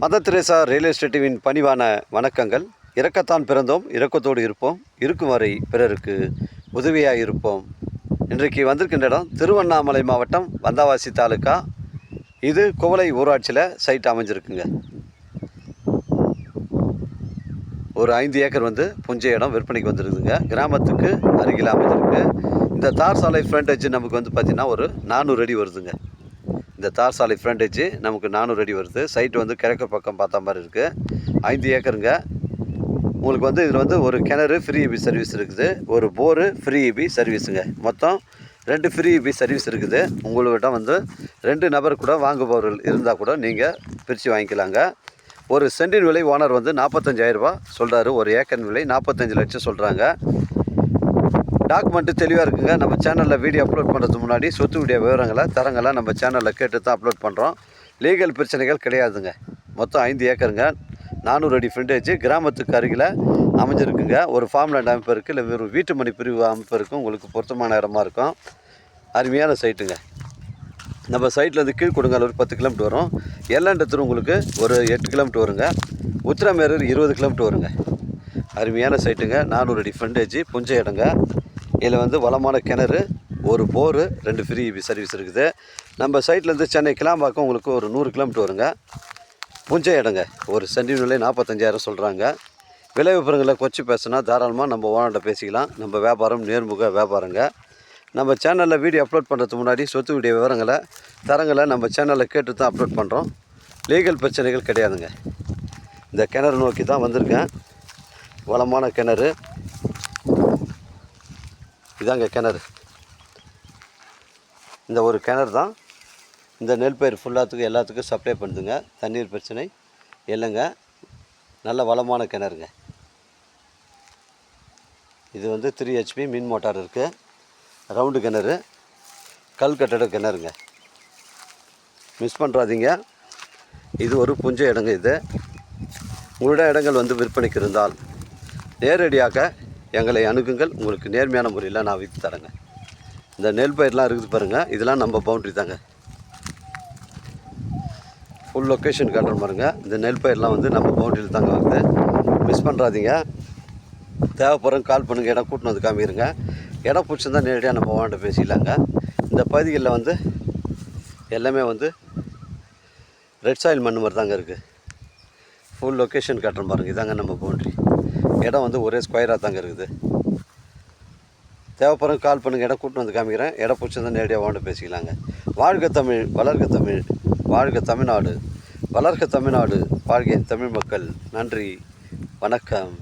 Mother Teresa real எஸ்டேட்டின் பணிவான வணக்கங்கள். இரக்கத்தான் பிறந்தோம், இரக்கத்தோடு இருப்போம், இருக்கும் வரை பிறருக்கு உதவியாக இருப்போம். இன்றைக்கு வந்திருக்கின்ற இடம் திருவண்ணாமலை மாவட்டம் வந்தாவாசி தாலுக்கா. இது குவளை ஊராட்சியில் சைட் அமைஞ்சிருக்குங்க. ஒரு 5 ஏக்கர் புஞ்சை இடம் விற்பனைக்கு வந்துருக்குதுங்க. கிராமத்துக்கு அருகில் அமைஞ்சிருக்கு. இந்த தார் சாலை ஃப்ரண்டேஜ் நமக்கு பார்த்திங்கன்னா ஒரு 400 அடி வருதுங்க. இந்த தார் சாலை ஃப்ரண்டேஜ் நமக்கு 400 அடி வருது. சைட்டு கிழக்கு பக்கம் பார்த்த மாதிரி இருக்குது. 5 ஏக்கருங்க. உங்களுக்கு இதில் ஒரு கிணறு ஃப்ரீ இபி சர்வீஸ் இருக்குது, ஒரு போரு ஃப்ரீ இபி சர்வீஸுங்க. மொத்தம் 2 ஃப்ரீ இபி சர்வீஸ் இருக்குது. உங்கள்கிட்ட 2 நபர் கூட வாங்குபவர்கள் இருந்தால் கூட நீங்கள் பிரித்து வாங்கிக்கலாங்க. ஒரு சென்டின் விலை ஓனர் 45,000 ரூபா சொல்கிறாரு. ஒரு ஏக்கர் விலை 45 லட்சம் சொல்கிறாங்க. டாக்குமெண்ட்டு தெளிவாக இருக்குங்க. நம்ம சேனலில் வீடியோ அப்லோட் பண்ணுறதுக்கு முன்னாடி சொத்து வீடியோ விவரங்களை தரங்களை நம்ம சேனலில் கேட்டு தான் அப்லோட் பண்ணுறோம். லீகல் பிரச்சனைகள் கிடையாதுங்க. மொத்தம் 5 ஏக்கருங்க, 400 அடி ஃப்ரண்டேஜ், கிராமத்துக்கு அருகில் அமைஞ்சிருக்குங்க. ஒரு ஃபார்ம் லேண்ட் அமைப்பு இருக்குது, இல்லை ஒரு வீட்டு மனை பிரிவு அமைப்பு இருக்கும். உங்களுக்கு பொருத்தமான இடமா இருக்கும். அருமையான சைட்டுங்க. நம்ம சைட்டில் கீழ்கொடுங்கால் ஒரு 10 கிலோமீட்டர் வரும். எல்லண்டத்தூர் உங்களுக்கு ஒரு 8 கிலோமீட்டர் வருங்க. உத்திரமேரூர் 20 கிலோமீட்டர் வருங்க. அருமையான சைட்டுங்க. 400 அடி ஃப்ரண்டேஜ், புஞ்சை இடங்க. இதில் வளமான கிணறு, ஒரு போரு, 2 ஃப்ரீ இபி சர்வீஸ் இருக்குது. நம்ம சைட்லேருந்து சென்னை கிளாம்பாக்கம் உங்களுக்கு ஒரு 100 கிலோமீட்டர் வருங்க. புஞ்சை இடங்க. ஒரு சென்டின் விலை 45,000 சொல்கிறாங்க. விலை விவரங்களை கொச்சு பேசினா தாராளமாக நம்ம ஓனர்கிட்ட பேசிக்கலாம். நம்ம வியாபாரம் நேர்முக வியாபாரங்க. நம்ம சேனலில் வீடியோ அப்லோட் பண்ணுறதுக்கு முன்னாடி சொத்து வீடியோ விவரங்களை தரங்களை நம்ம சேனலில் கேட்டு தான் அப்லோட் பண்ணுறோம். லீகல் பிரச்சனைகள் கிடையாதுங்க. இந்த கிணறு நோக்கி தான் வந்திருக்கேன். வளமான கிணறு இதாங்க. கிணறு இந்த ஒரு கிணறு தான் இந்த நெல் பயிர் ஃபுல்லாத்துக்கு எல்லாத்துக்கும் சப்ளை பண்ணுதுங்க. தண்ணீர் பிரச்சனை இல்லைங்க. நல்ல வளமான கிணறுங்க. இது 3 HP மின் மோட்டார் இருக்குது. ரவுண்டு கிணறு, கல் கட்டட கிணறுங்க. மிஸ் பண்ணுறாதீங்க. இது ஒரு புஞ்சை இடங்க. இது உங்களுடைய இடங்கள் விற்பனைக்கு இருந்தால் நேரடியாக எங்களை அணுகுங்கள். உங்களுக்கு நேர்மையான முறையில் நான் விற்று தரேங்க. இந்த நெல் பயிரெலாம் இருக்குது பாருங்கள். இதெல்லாம் நம்ம பவுண்ட்ரி தாங்க. ஃபுல் லொக்கேஷன் காட்டுற பாருங்க. இந்த நெல் பயிரெலாம் நம்ம பவுண்ட்ரியில் தாங்க வருது. மிஸ் பண்ணுறாதீங்க. தேவைப்படுறவங்க கால் பண்ணுங்கள். இடம் கூட்டின்னு வந்து காமிக்கிறங்க. இடம் பிடிச்சிருந்தா நேரடியாக நம்ம ஓனர்கிட்ட பேசிக்கலாங்க. இந்த பகுதிகளில் எல்லாமே ரெட் சாயில் மண் மாதிரி தாங்க இருக்குது. ஃபுல் லொக்கேஷன் காட்டுற பாருங்கள். இதாங்க நம்ம பவுண்ட்ரி. இடம் ஒரே ஸ்கொயராக தாங்க இருக்குது. தேவைப்படுறவங்க கால் பண்ணுங்கள். இடம் கூட்டின்னு வந்து காமிக்கிறேன். இடம் பிடிச்சிருந்தா நேரடியாக ஓனர்கிட்ட பேசிக்கலாங்க. வாழ்க தமிழ், வளர்க தமிழ், வாழ்க தமிழ்நாடு, வளர்க தமிழ்நாடு, வாழ்க தமிழ் மக்கள். நன்றி, வணக்கம்.